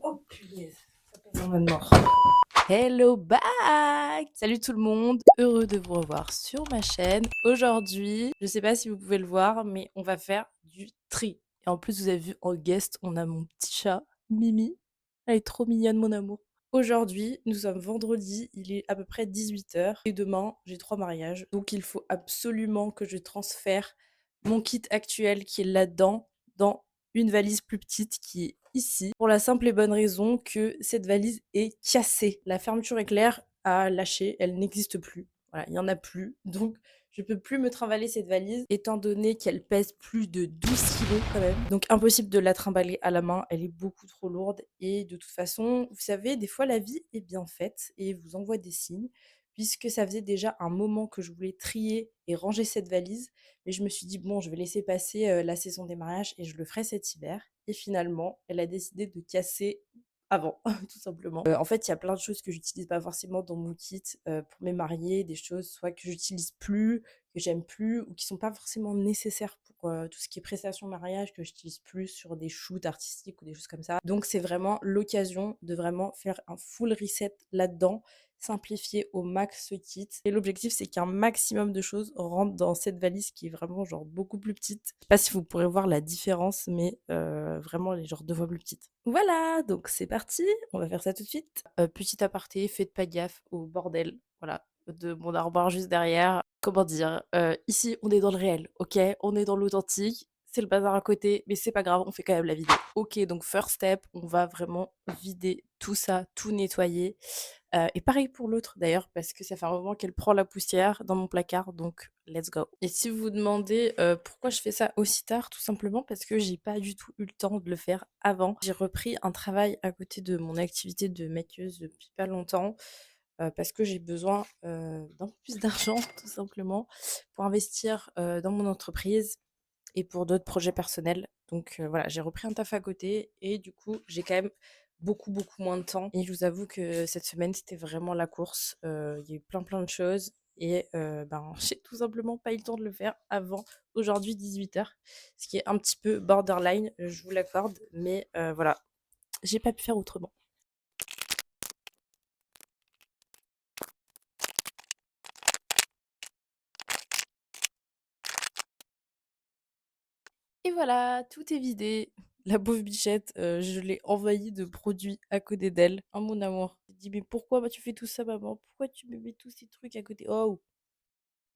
Oh punaise, ça pèse en mode mort. Hello back! Salut tout le monde, heureux de vous revoir sur ma chaîne. Aujourd'hui, je sais pas si vous pouvez le voir, mais on va faire du tri. Et en plus, vous avez vu en guest, on a mon petit chat, Mimi. Elle est trop mignonne, mon amour. Aujourd'hui, nous sommes vendredi, il est à peu près 18 h. Et demain, j'ai 3 mariages. Donc il faut absolument que je transfère mon kit actuel qui est là-dedans, dans une valise plus petite qui est ici, pour la simple et bonne raison que cette valise est cassée. La fermeture éclair a lâché, elle n'existe plus. Voilà, il n'y en a plus. Donc, je peux plus me trimballer cette valise, étant donné qu'elle pèse plus de 12 kilos quand même. Donc, impossible de la trimballer à la main, elle est beaucoup trop lourde. Et de toute façon, vous savez, des fois, la vie est bien faite et vous envoie des signes, puisque ça faisait déjà un moment que je voulais trier et ranger cette valise. Mais je me suis dit, bon, je vais laisser passer la saison des mariages et je le ferai cet hiver. Et finalement, elle a décidé de casser avant, tout simplement. En fait, il y a plein de choses que j'utilise pas forcément dans mon kit pour mes mariés, des choses soit que j'utilise plus, que j'aime plus, ou qui sont pas forcément nécessaires pour tout ce qui est prestation mariage, que j'utilise plus sur des shoots artistiques ou des choses comme ça. Donc c'est vraiment l'occasion de vraiment faire un full reset là-dedans, simplifier au max ce kit. Et l'objectif, c'est qu'un maximum de choses rentrent dans cette valise qui est vraiment genre beaucoup plus petite. Je sais pas si vous pourrez voir la différence, mais vraiment elle est genre 2 fois plus petite. Voilà, donc c'est parti, on va faire ça tout de suite. Petit aparté, faites pas gaffe au bordel, voilà, de mon armoire juste derrière. Comment dire? Ici, on est dans le réel, OK? On est dans l'authentique, c'est le bazar à côté, mais c'est pas grave, on fait quand même la vidéo. OK, donc first step, on va vraiment vider tout ça, tout nettoyer. Et pareil pour l'autre d'ailleurs, parce que ça fait un moment qu'elle prend la poussière dans mon placard, donc let's go. Et si vous vous demandez pourquoi je fais ça aussi tard, tout simplement parce que j'ai pas du tout eu le temps de le faire avant. J'ai repris un travail à côté de mon activité de maquilleuse depuis pas longtemps, parce que j'ai besoin d'un peu plus d'argent, tout simplement, pour investir dans mon entreprise et pour d'autres projets personnels. Donc voilà, j'ai repris un taf à côté et du coup, j'ai quand même beaucoup, beaucoup moins de temps. Et je vous avoue que cette semaine, c'était vraiment la course. Il y a eu plein, plein de choses et ben, j'ai tout simplement pas eu le temps de le faire avant aujourd'hui 18 h, ce qui est un petit peu borderline, je vous l'accorde, mais voilà, j'ai pas pu faire autrement. Et voilà, tout est vidé. La pauvre bichette, je l'ai envahie de produits à côté d'elle. Oh mon amour. J'ai dit: «Mais pourquoi tu fais tout ça maman? Pourquoi tu me mets tous ces trucs à côté?» «Oh,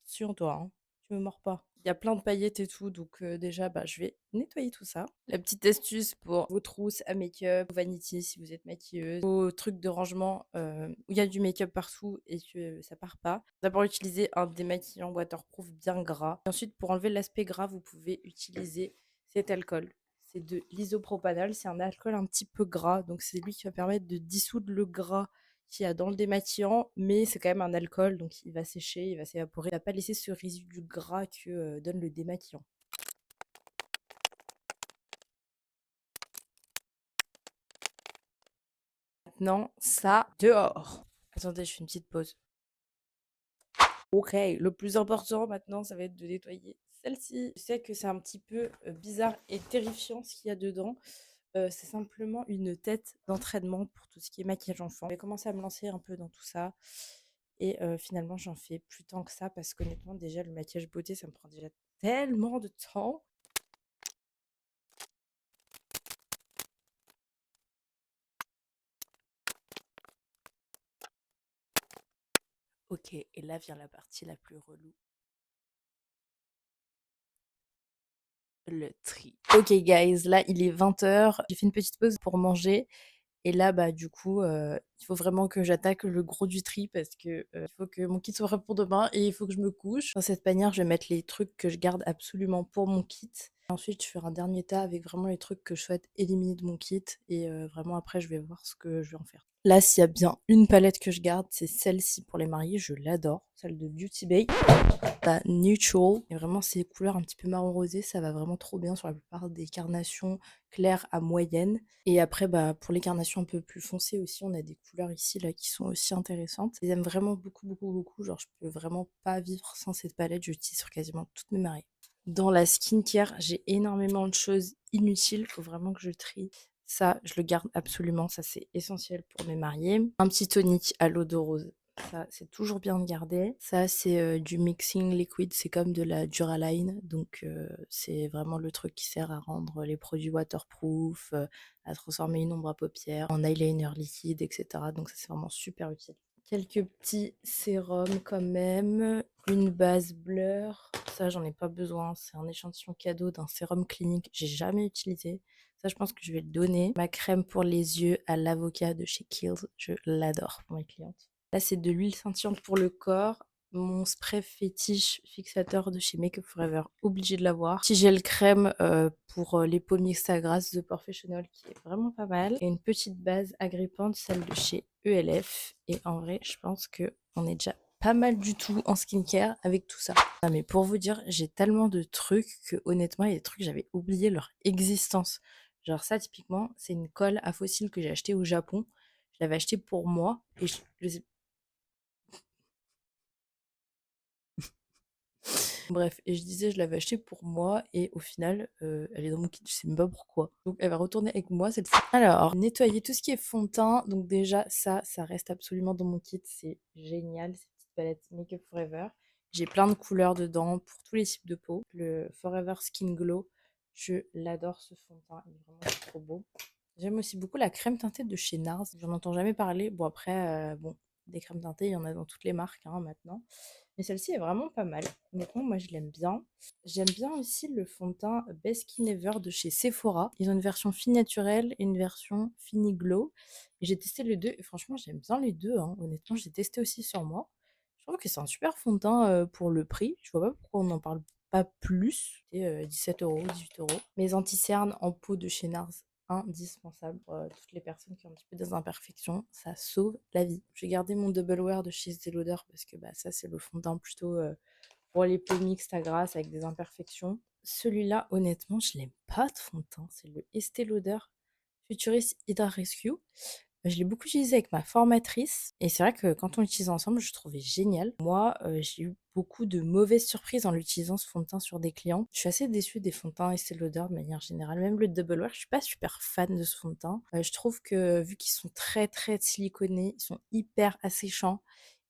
attention toi, hein, tu me mords pas». Il y a plein de paillettes et tout, donc déjà, bah, je vais nettoyer tout ça. La petite astuce pour vos trousses à make-up, vos vanities si vous êtes maquilleuse, vos trucs de rangement, où il y a du make-up partout et que ça part pas. D'abord utiliser un démaquillant waterproof bien gras. Et ensuite pour enlever l'aspect gras, vous pouvez utiliser cet alcool. C'est de l'isopropanol, c'est un alcool un petit peu gras, donc c'est lui qui va permettre de dissoudre le gras qu'il y a dans le démaquillant, mais c'est quand même un alcool, donc il va sécher, il va s'évaporer, il va pas laisser ce résidu gras que donne le démaquillant. Maintenant, ça, dehors. Attendez, je fais une petite pause. Ok, le plus important maintenant, ça va être de nettoyer celle-ci. Je sais que c'est un petit peu bizarre et terrifiant ce qu'il y a dedans. C'est simplement une tête d'entraînement pour tout ce qui est maquillage enfant. Je vais commencer à me lancer un peu dans tout ça. Et finalement, j'en fais plus tant que ça parce qu'honnêtement, déjà, le maquillage beauté, ça me prend déjà tellement de temps. Ok, et là vient la partie la plus relou. Le tri. Ok guys, là il est 20 h. J'ai fait une petite pause pour manger. Et là, bah, du coup, il faut vraiment que j'attaque le gros du tri parce que, il faut que mon kit soit prêt pour demain et il faut que je me couche. Dans cette panière, je vais mettre les trucs que je garde absolument pour mon kit. Ensuite, je ferai un dernier tas avec vraiment les trucs que je souhaite éliminer de mon kit et vraiment après, je vais voir ce que je vais en faire. Là, s'il y a bien une palette que je garde, c'est celle-ci pour les mariés, je l'adore, celle de Beauty Bay. La Neutral et vraiment ces couleurs un petit peu marron rosé, ça va vraiment trop bien sur la plupart des carnations claires à moyennes. Et après, bah, pour les carnations un peu plus foncées aussi, on a des couleurs ici là qui sont aussi intéressantes. J'aime vraiment beaucoup, beaucoup, beaucoup. Genre, je peux vraiment pas vivre sans cette palette. Je l'utilise sur quasiment toutes mes mariées. Dans la skincare, j'ai énormément de choses inutiles. Faut vraiment que je trie. Ça, je le garde absolument, ça c'est essentiel pour mes mariés. Un petit tonique à l'eau de rose, ça c'est toujours bien de garder. Ça c'est, du mixing liquid, c'est comme de la Duraline, donc c'est vraiment le truc qui sert à rendre les produits waterproof, à transformer une ombre à paupières en eyeliner liquide et cetera, donc ça c'est vraiment super utile. Quelques petits sérums quand même, une base blur, ça j'en ai pas besoin, c'est un échantillon cadeau d'un sérum clinique, j'ai jamais utilisé. Ça, je pense que je vais le donner. Ma crème pour les yeux à l'avocat de chez Kiehl's, je l'adore pour mes clientes. Là, c'est de l'huile scintillante pour le corps. Mon spray fétiche fixateur de chez Make Up Forever, obligé de l'avoir. Petit gel crème pour les peaux mixtes à grasse The Professional qui est vraiment pas mal. Et une petite base agrippante, celle de chez ELF. Et en vrai, je pense que on est déjà pas mal du tout en skincare avec tout ça. Ah, mais pour vous dire, j'ai tellement de trucs que honnêtement, il y a des trucs, j'avais oublié leur existence. Genre ça, typiquement, c'est une colle à fossiles que j'ai achetée au Japon. Je l'avais achetée pour moi et bref, et je disais je l'avais achetée pour moi et au final, elle est dans mon kit, je sais même pas pourquoi. Donc elle va retourner avec moi celle-ci. Alors, nettoyer tout ce qui est fond de teint, donc déjà ça reste absolument dans mon kit, c'est génial, cette petite palette Make Up Forever. J'ai plein de couleurs dedans pour tous les types de peau. Le Forever Skin Glow, je l'adore ce fond de teint, il est vraiment trop beau. J'aime aussi beaucoup la crème teintée de chez NARS. J'en entends jamais parler. Bon, après, bon, des crèmes teintées, il y en a dans toutes les marques hein, maintenant. Mais celle-ci est vraiment pas mal. Honnêtement, moi, je l'aime bien. J'aime bien aussi le fond de teint Best Skin Ever de chez Sephora. Ils ont une version fine naturelle et une version fini glow. Et j'ai testé les deux. Et franchement, j'aime bien les deux. Hein. Honnêtement, j'ai testé aussi sur moi. Je trouve que c'est un super fond de teint pour le prix. Je vois pas pourquoi on n'en parle pas plus. C'est 17 €, 18 €. Mes anti-cernes en peau de chez NARS, indispensable pour toutes les personnes qui ont un petit peu des imperfections. Ça sauve la vie. J'ai gardé mon Double Wear de chez Estée Lauder parce que bah, ça, c'est le fond de teint plutôt pour les peaux mixtes à grasse avec des imperfections. Celui-là, honnêtement, je l'aime pas de fond de teint. C'est le Estée Lauder Futurist Hydra Rescue. Je l'ai beaucoup utilisé avec ma formatrice et c'est vrai que quand on l'utilise ensemble, je trouvais génial. Moi, j'ai eu beaucoup de mauvaises surprises en l'utilisant ce fond de teint sur des clients. Je suis assez déçue des fonds de teint Estée Lauder de manière générale, même le Double Wear, je suis pas super fan de ce fond de teint. Je trouve que vu qu'ils sont très, très siliconés, ils sont hyper asséchants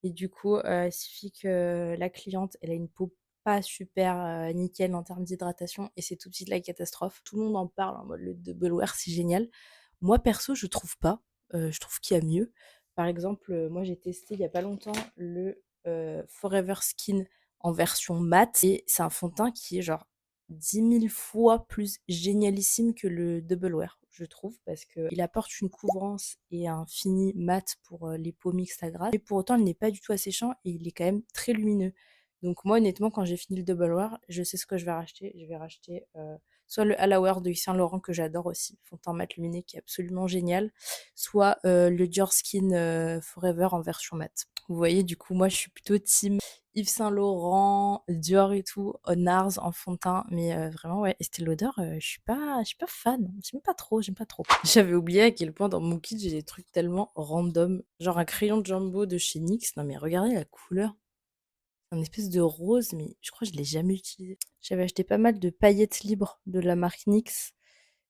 et du coup, il suffit que la cliente, elle a une peau pas super, nickel en termes d'hydratation et c'est tout de suite la catastrophe. Tout le monde en parle en mode: «Le Double Wear, c'est génial». Moi perso, je trouve pas. Je trouve qu'il y a mieux. Par exemple, moi j'ai testé il y a pas longtemps le, Forever Skin en version mat et c'est un fond de teint qui est genre 10 000 fois plus génialissime que le Double Wear, je trouve, parce qu'il apporte une couvrance et un fini mat pour, les peaux mixtes à grasse, mais pour autant il n'est pas du tout asséchant et il est quand même très lumineux. Donc moi honnêtement quand j'ai fini le Double Wear, je sais ce que je vais racheter. Je vais racheter, soit le Hour de Yves Saint Laurent que j'adore aussi, fond de teint mat lumineux qui est absolument génial, soit le Dior Skin Forever en version mat. Vous voyez, du coup, moi je suis plutôt team Yves Saint Laurent, Dior et tout, NARS en fond de teint, mais vraiment, ouais, Estée Lauder, je suis pas fan, j'aime pas trop. J'avais oublié à quel point dans mon kit j'ai des trucs tellement random, genre un crayon de Jumbo de chez NYX, non mais regardez la couleur, c'est un espèce de rose, mais je crois que je l'ai jamais utilisé. J'avais acheté pas mal de paillettes libres de la marque NYX,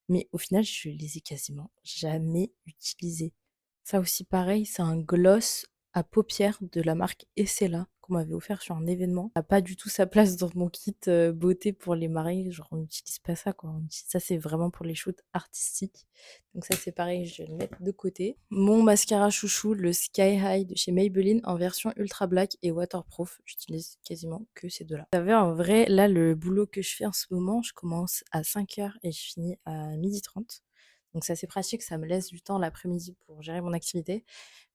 mais au final, je les ai quasiment jamais utilisées. Ça aussi pareil, c'est un gloss à paupières de la marque Essella qu'on m'avait offert sur un événement. Ça a pas du tout sa place dans mon kit, beauté pour les mariés, genre on n'utilise pas ça quoi, on utilise ça c'est vraiment pour les shoots artistiques. Donc ça c'est pareil, je vais le mettre de côté. Mon mascara chouchou, le Sky High de chez Maybelline en version ultra black et waterproof. J'utilise quasiment que ces 2 là. Vous savez en vrai, là le boulot que je fais en ce moment, je commence à 5 h et je finis à 12h30. Donc c'est assez pratique, ça me laisse du temps l'après-midi pour gérer mon activité.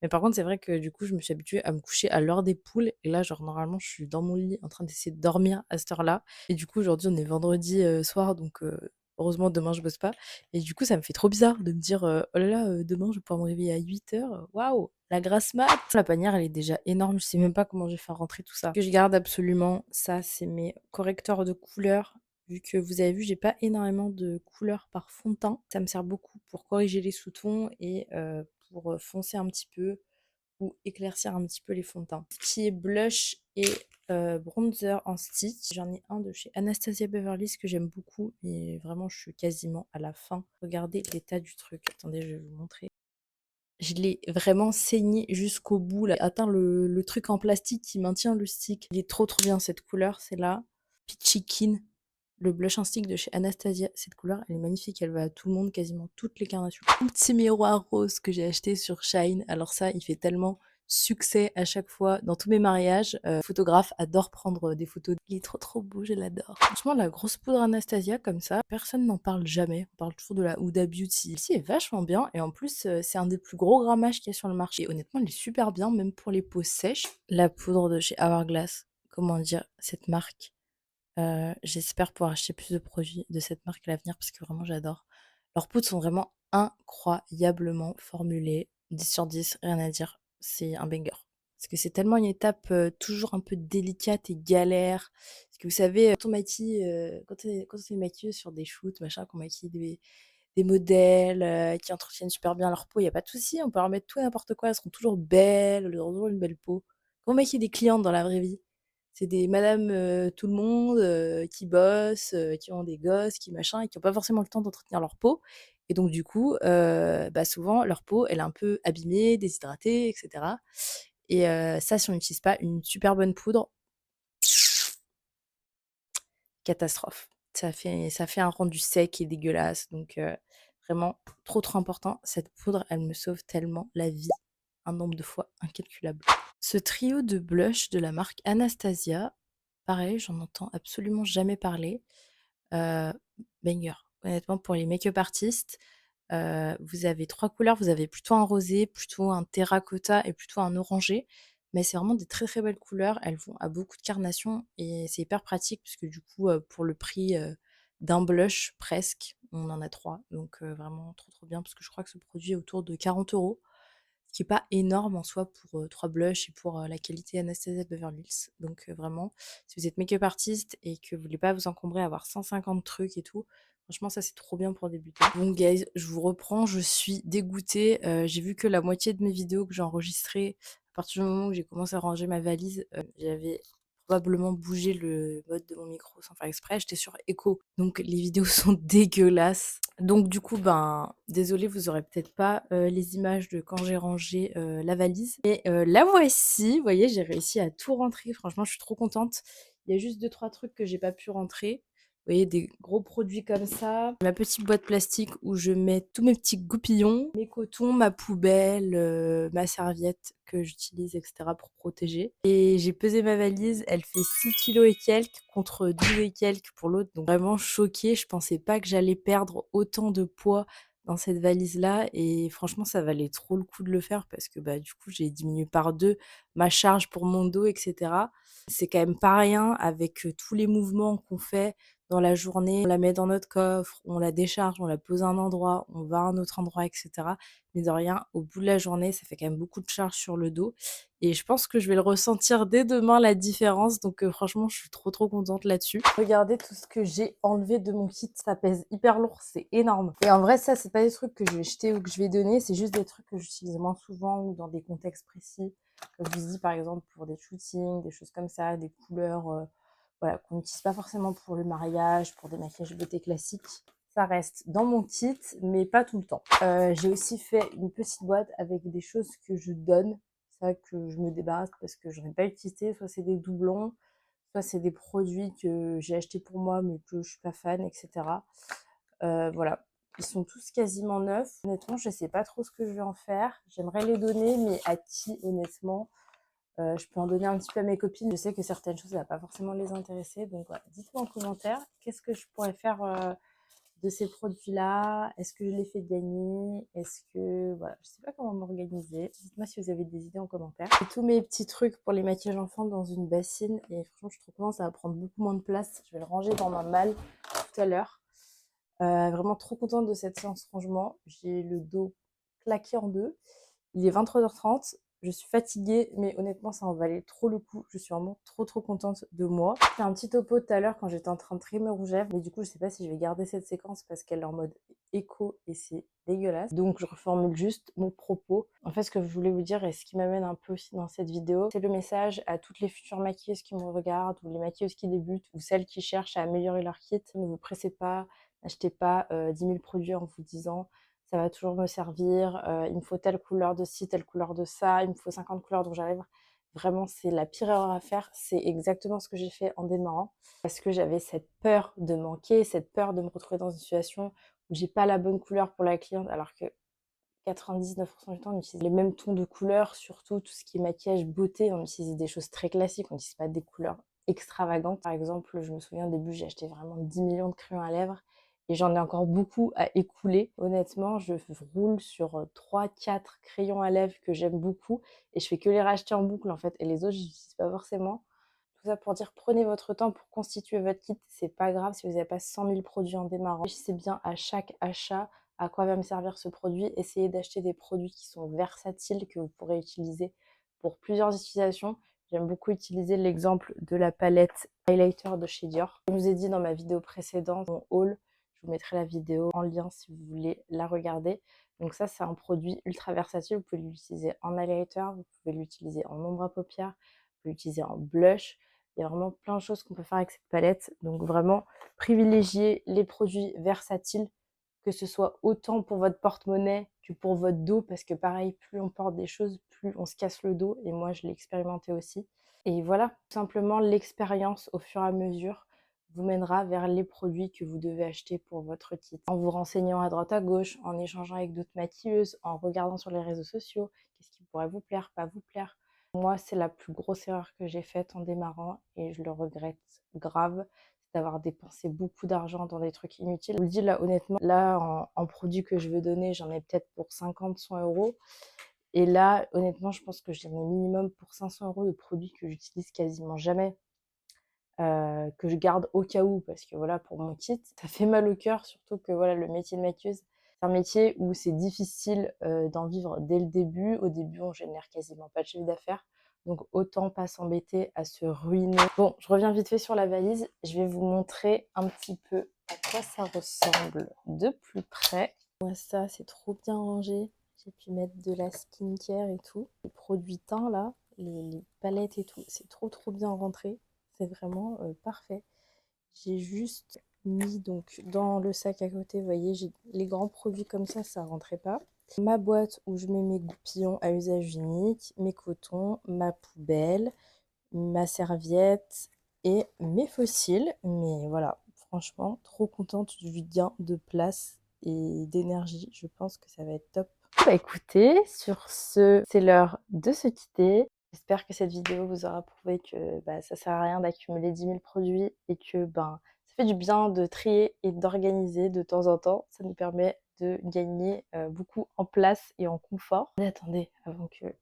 Mais par contre, c'est vrai que du coup, je me suis habituée à me coucher à l'heure des poules. Et là, genre, normalement, je suis dans mon lit en train d'essayer de dormir à cette heure-là. Et du coup, aujourd'hui, on est vendredi soir, donc heureusement, demain, je bosse pas. Et du coup, ça me fait trop bizarre de me dire, oh là là, demain, je vais pouvoir me réveiller à 8 h. Waouh, la grasse mat! La panière, elle est déjà énorme. Je sais même pas comment je vais faire rentrer tout ça. Ce que je garde absolument, ça, c'est mes correcteurs de couleurs. Vu que vous avez vu, j'ai pas énormément de couleurs par fond de teint. Ça me sert beaucoup pour corriger les sous-tons et pour foncer un petit peu ou éclaircir un petit peu les fonds de teint. Ce qui est blush et bronzer en stitch, j'en ai un de chez Anastasia Beverly Hills que j'aime beaucoup et vraiment je suis quasiment à la fin. Regardez l'état du truc. Attendez, je vais vous montrer. Je l'ai vraiment saigné jusqu'au bout là, atteint le truc en plastique qui maintient le stick. Il est trop bien cette couleur, c'est là. Peachy Keen, le blush en stick de chez Anastasia. Cette couleur, elle est magnifique, elle va à tout le monde, quasiment toutes les carnations. Un petit miroir rose que j'ai acheté sur Shine. Alors ça, il fait tellement succès à chaque fois dans tous mes mariages. Photographe adore prendre des photos. Il est trop beau, je l'adore. Franchement, la grosse poudre Anastasia comme ça, personne n'en parle jamais. On parle toujours de la Huda Beauty. Celle-ci est vachement bien et en plus, c'est un des plus gros grammages qu'il y a sur le marché. Et honnêtement, elle est super bien, même pour les peaux sèches. La poudre de chez Hourglass, comment dire, cette marque. J'espère pouvoir acheter plus de produits de cette marque à l'avenir parce que vraiment j'adore. Leurs poudres sont vraiment incroyablement formulées. 10 sur 10, rien à dire. C'est un banger. Parce que c'est tellement une étape toujours un peu délicate et galère. Parce que vous savez, quand on maquille, quand on est maquilleuse sur des shoots, machin, qu'on maquille des modèles qui entretiennent super bien leur peau, il n'y a pas de souci, on peut leur mettre tout et n'importe quoi, elles seront toujours belles, elles auront toujours une belle peau. Quand on maquille des clientes dans la vraie vie, c'est des madame tout le monde qui bossent, qui ont des gosses, qui machin, et qui n'ont pas forcément le temps d'entretenir leur peau. Et donc du coup, bah, souvent leur peau, elle est un peu abîmée, déshydratée, etc. Et ça, si on n'utilise pas une super bonne poudre, catastrophe. Ça fait un rendu sec et dégueulasse. Donc vraiment, trop important. Cette poudre, elle me sauve tellement la vie. Un nombre de fois incalculable. Ce trio de blush de la marque Anastasia, pareil, j'en entends absolument jamais parler. Heu, Banger. Honnêtement, pour les make-up artistes, vous avez 3 couleurs. Vous avez plutôt un rosé, plutôt un terracotta et plutôt un orangé. Mais c'est vraiment des très belles couleurs. Elles vont à beaucoup de carnations et c'est hyper pratique puisque du coup, pour le prix, d'un blush presque, on en a 3. Donc vraiment trop bien parce que je crois que ce produit est autour de 40 €. Ce qui est pas énorme en soi pour, 3 blushs et pour, la qualité Anastasia Beverly Hills. Donc vraiment, si vous êtes make-up artiste et que vous voulez pas vous encombrer à avoir 150 trucs et tout, franchement ça c'est trop bien pour débuter. Bon guys, je vous reprends, je suis dégoûtée, j'ai vu que la moitié de mes vidéos que j'ai enregistrées, à partir du moment où j'ai commencé à ranger ma valise, j'avais probablement bougé le mode de mon micro sans faire exprès, j'étais sur écho. Donc les vidéos sont dégueulasses. Donc du coup, ben, désolée, vous aurez peut-être pas, les images de quand j'ai rangé, la valise. Et la voici, vous voyez, j'ai réussi à tout rentrer. Franchement, je suis trop contente. Il y a juste deux trois trucs que j'ai pas pu rentrer. Vous voyez, des gros produits comme ça. Ma petite boîte plastique où je mets tous mes petits goupillons, mes cotons, ma poubelle, ma serviette que j'utilise, et cetera pour protéger. Et j'ai pesé ma valise, elle fait 6 kilos et quelques contre 12 et quelques pour l'autre. Donc vraiment choquée, je pensais pas que j'allais perdre autant de poids dans cette valise-là. Et franchement, ça valait trop le coup de le faire parce que bah, du coup, j'ai diminué par 2 ma charge pour mon dos, et cetera. C'est quand même pas rien avec tous les mouvements qu'on fait dans la journée. On la met dans notre coffre, on la décharge, on la pose à un endroit, on va à un autre endroit, et cetera. Mais de rien, au bout de la journée, ça fait quand même beaucoup de charge sur le dos. Et je pense que je vais le ressentir dès demain, la différence. Donc franchement, je suis trop contente là-dessus. Regardez tout ce que j'ai enlevé de mon kit. Ça pèse hyper lourd, c'est énorme. Et en vrai, ça, c'est pas des trucs que je vais jeter ou que je vais donner. C'est juste des trucs que j'utilise moins souvent ou dans des contextes précis. Comme je vous dis, par exemple, pour des shootings, des choses comme ça, des couleurs voilà, qu'on n'utilise pas forcément pour le mariage, pour des maquillages beauté classiques. Ça reste dans mon kit, mais pas tout le temps. J'ai aussi fait une petite boîte avec des choses que je donne, ça que je me débarrasse parce que je n'ai pas utilisé. Soit c'est des doublons, soit c'est des produits que j'ai achetés pour moi mais que je suis pas fan, etc. Voilà. Ils sont tous quasiment neufs. Honnêtement, je sais pas trop ce que je vais en faire. J'aimerais les donner, mais à qui, honnêtement? Je peux en donner un petit peu à mes copines. Je sais que certaines choses, ça va pas forcément les intéresser. Donc voilà, dites-moi en commentaire, qu'est-ce que je pourrais faire de ces produits-là? Est-ce que je les fais gagner? Est-ce que... Voilà, je sais pas comment m'organiser. Dites-moi si vous avez des idées en commentaire. J'ai tous mes petits trucs pour les maquillages enfants dans une bassine. Et franchement, je suis trop contente, ça va prendre beaucoup moins de place. Je vais le ranger dans ma malle tout à l'heure. Vraiment trop contente de cette séance rangement. J'ai le dos claqué en deux. Il est 23h30. Je suis fatiguée, mais honnêtement, ça en valait trop le coup. Je suis vraiment trop contente de moi. J'ai fait un petit topo tout à l'heure quand j'étais en train de trimer mes rouges à lèvres, mais du coup, je sais pas si je vais garder cette séquence parce qu'elle est en mode écho et c'est dégueulasse. Donc, je reformule juste mon propos. En fait, ce que je voulais vous dire et ce qui m'amène un peu aussi dans cette vidéo, c'est le message à toutes les futures maquilleuses qui me regardent ou les maquilleuses qui débutent ou celles qui cherchent à améliorer leur kit. Ne vous pressez pas, n'achetez pas 10 000 produits en vous disant ça va toujours me servir, il me faut telle couleur de ci, telle couleur de ça, il me faut 50 couleurs de rouge à lèvres. Vraiment, c'est la pire erreur à faire. C'est exactement ce que j'ai fait en démarrant parce que j'avais cette peur de manquer, cette peur de me retrouver dans une situation où j'ai pas la bonne couleur pour la cliente alors que 99% du temps, on utilise les mêmes tons de couleurs, surtout tout ce qui est maquillage, beauté, on utilise des choses très classiques, on n'utilise pas des couleurs extravagantes. Par exemple, je me souviens au début, j'ai acheté vraiment 10 millions de crayons à lèvres et j'en ai encore beaucoup à écouler. Honnêtement, je roule sur 3-4 crayons à lèvres que j'aime beaucoup et je fais que les racheter en boucle en fait et les autres, je n'utilise pas forcément. Tout ça pour dire, prenez votre temps pour constituer votre kit. C'est pas grave si vous n'avez pas 100 000 produits en démarrant. Réfléchissez bien à chaque achat, à quoi va me servir ce produit. Essayez d'acheter des produits qui sont versatiles, que vous pourrez utiliser pour plusieurs utilisations. J'aime beaucoup utiliser l'exemple de la palette highlighter de chez Dior. Comme je vous ai dit dans ma vidéo précédente, mon haul, je vous mettrai la vidéo en lien si vous voulez la regarder. Donc ça, c'est un produit ultra versatile. Vous pouvez l'utiliser en highlighter, vous pouvez l'utiliser en ombre à paupières, vous pouvez l'utiliser en blush. Il y a vraiment plein de choses qu'on peut faire avec cette palette. Donc vraiment, privilégiez les produits versatiles, que ce soit autant pour votre porte-monnaie que pour votre dos, parce que pareil, plus on porte des choses, plus on se casse le dos. Et moi, je l'ai expérimenté aussi. Et voilà, tout simplement, l'expérience au fur et à mesure vous mènera vers les produits que vous devez acheter pour votre kit. En vous renseignant à droite à gauche, en échangeant avec d'autres maquilleuses, en regardant sur les réseaux sociaux, qu'est-ce qui pourrait vous plaire, pas vous plaire. Moi, c'est la plus grosse erreur que j'ai faite en démarrant et je le regrette grave, c'est d'avoir dépensé beaucoup d'argent dans des trucs inutiles. Je vous le dis là, honnêtement, là, en produits que je veux donner, j'en ai peut-être pour 50, 100 euros. Et là, honnêtement, je pense que j'en ai minimum pour 500 euros de produits que j'utilise quasiment jamais, que je garde au cas où, parce que voilà, pour mon kit, ça fait mal au cœur, surtout que voilà, le métier de maquilleuse, c'est un métier où c'est difficile d'en vivre dès le début. Au début, on génère quasiment pas de chiffre d'affaires, donc autant pas s'embêter à se ruiner. Bon, je reviens vite fait sur la valise. Je vais vous montrer un petit peu à quoi ça ressemble de plus près. Moi, ça, c'est trop bien rangé. J'ai pu mettre de la skincare et tout. Les produits teints, là, les palettes et tout, c'est trop bien rentré. C'est vraiment parfait. J'ai juste mis donc dans le sac à côté, vous voyez, j'ai les grands produits comme ça rentrait pas. Ma boîte où je mets mes goupillons à usage unique, mes cotons, ma poubelle, ma serviette et mes fossiles. Mais voilà, franchement, trop contente du gain de place et d'énergie. Je pense que ça va être top. Bah écoutez, sur ce, c'est l'heure de se quitter. J'espère que cette vidéo vous aura prouvé que ça sert à rien d'accumuler 10 000 produits et que ça fait du bien de trier et d'organiser de temps en temps. Ça nous permet de gagner beaucoup en place et en confort. Mais attendez, avant que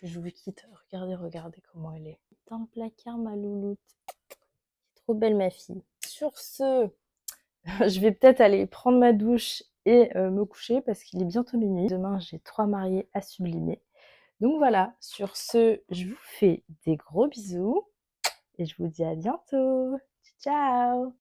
je vous quitte, regardez comment elle est. Dans le placard, ma louloute. Trop belle, ma fille. Sur ce, je vais peut-être aller prendre ma douche et me coucher parce qu'il est bientôt minuit. Demain, j'ai 3 mariés à sublimer. Donc voilà, sur ce, je vous fais des gros bisous et je vous dis à bientôt. Ciao!